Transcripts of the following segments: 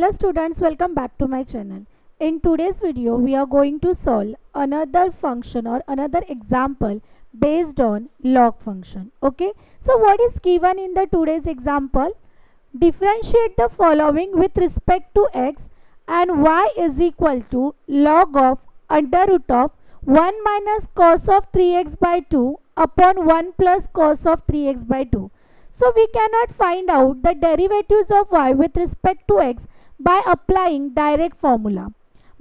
Hello students, welcome back to my channel. In today's video, we are going to solve another function or another example based on log function. Okay, so what is given in the today's example? Differentiate the following with respect to x and y is equal to log of under root of 1 minus cos of 3x by 2 upon 1 plus cos of 3x by 2. So we cannot find out the derivatives of y with respect to x by applying direct formula,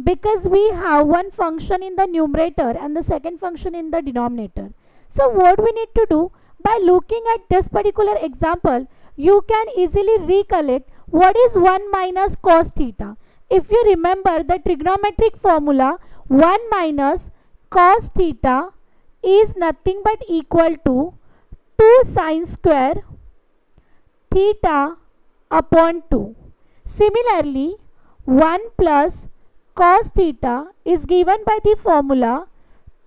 because we have one function in the numerator and the second function in the denominator. So what we need to do, by looking at this particular example, you can easily recollect what is 1 minus cos theta. If you remember the trigonometric formula, 1 minus cos theta is nothing but equal to 2 sine square theta upon 2. Similarly, 1 plus cos theta is given by the formula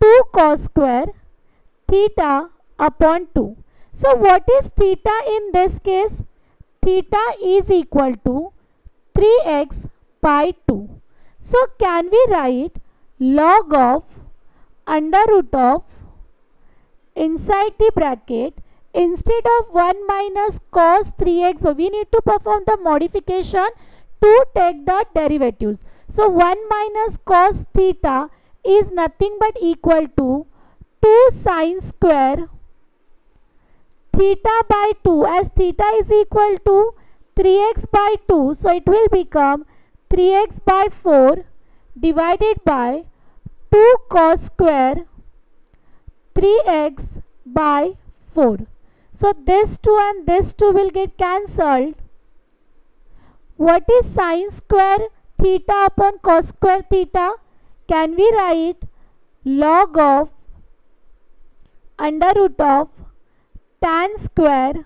2 cos square theta upon 2. So what is theta in this case? Theta is equal to 3x by 2. So can we write log of under root of, inside the bracket, instead of 1 minus cos 3x, we need to perform the modification to take the derivatives. So 1 minus cos theta is nothing but equal to 2 sine square theta by 2, as theta is equal to 3x by 2. So it will become 3x by 4 divided by 2 cos square 3x by 4. So this 2 and this 2 will get cancelled. What is sine square theta upon cos square theta? Can we write log of under root of tan square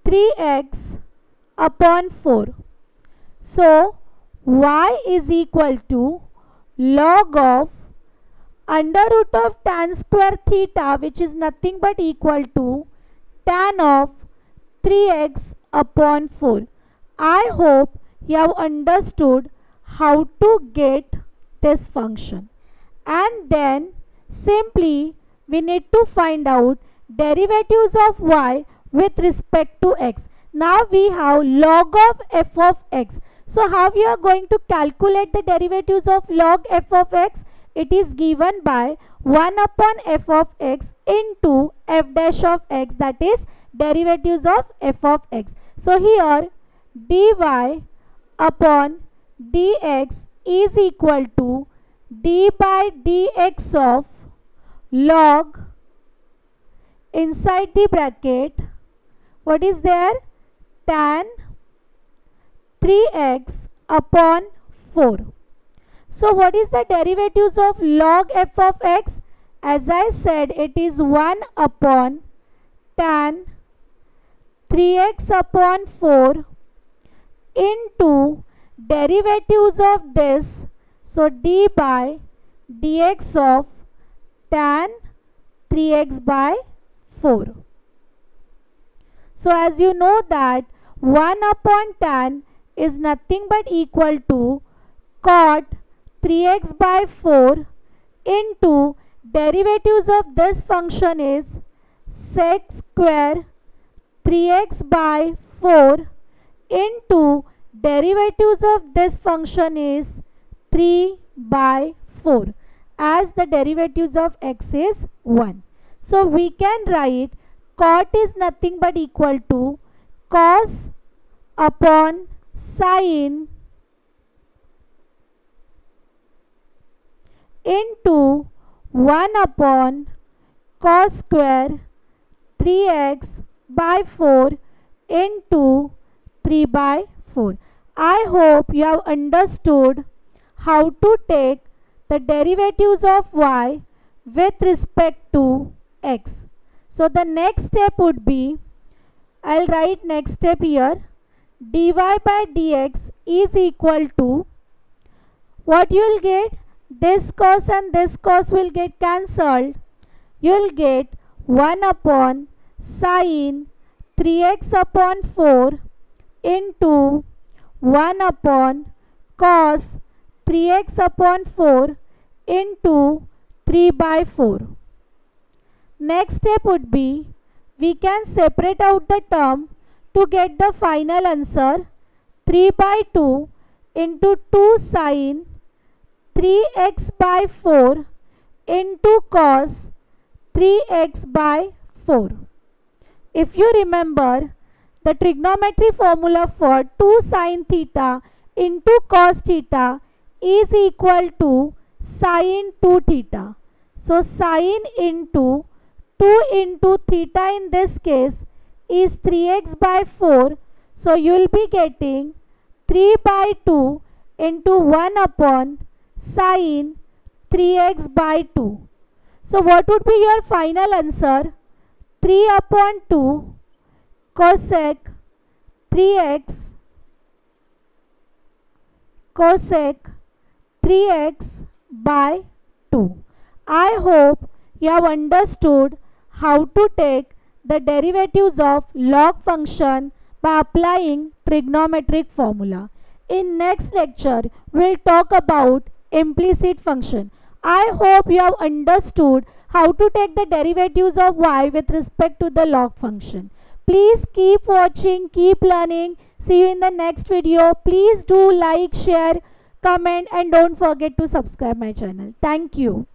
3x upon 4. So y is equal to log of under root of tan square theta, which is nothing but equal to tan of 3x upon 4. I hope you have understood how to get this function, and then simply we need to find out derivatives of y with respect to x. Now we have log of f of x. So how we are going to calculate the derivatives of log f of x? It is given by 1 upon f of x into f dash of x, that is derivatives of f of x. So here dy upon dx is equal to d by dx of log, inside the bracket, what is there? Tan 3x upon 4. So what is the derivatives of log f of x? As I said, it is 1 upon tan 3x upon 4 into derivatives of this, so d by dx of tan 3x by 4. So as you know that 1 upon tan is nothing but equal to cot 3x by 4 into derivatives of this function is sec square 3x by 4 into derivatives of this function is 3 by 4, as the derivatives of x is 1. So we can write cot is nothing but equal to cos upon sine into 1 upon cos square 3x by 4 into 3 by 4. I hope you have understood how to take the derivatives of y with respect to x. So the next step would be, I'll write next step here, dy by dx is equal to, what you will get? This cos and this cos will get cancelled. You will get 1 upon sine 3x upon 4 into 1 upon cos 3x upon 4 into 3 by 4. Next step would be, we can separate out the term to get the final answer. 3 by 2 into 2 sin 3x by 4 into cos 3x by 4. If you remember, the trigonometry formula for 2 sin theta into cos theta is equal to sin 2 theta. So sin into 2 into theta in this case is 3x by 4. So you will be getting 3 by 2 into 1 upon sin 3x by 2. So what would be your final answer? 3 upon 2 cosec 3x cosec 3x by 2. I hope you have understood how to take the derivatives of log function by applying trigonometric formula. In next lecture, we will talk about implicit function. I hope you have understood how to take the derivatives of y with respect to the log function. Please keep watching, keep learning. See you in the next video. Please do like, share, comment and don't forget to subscribe my channel. Thank you.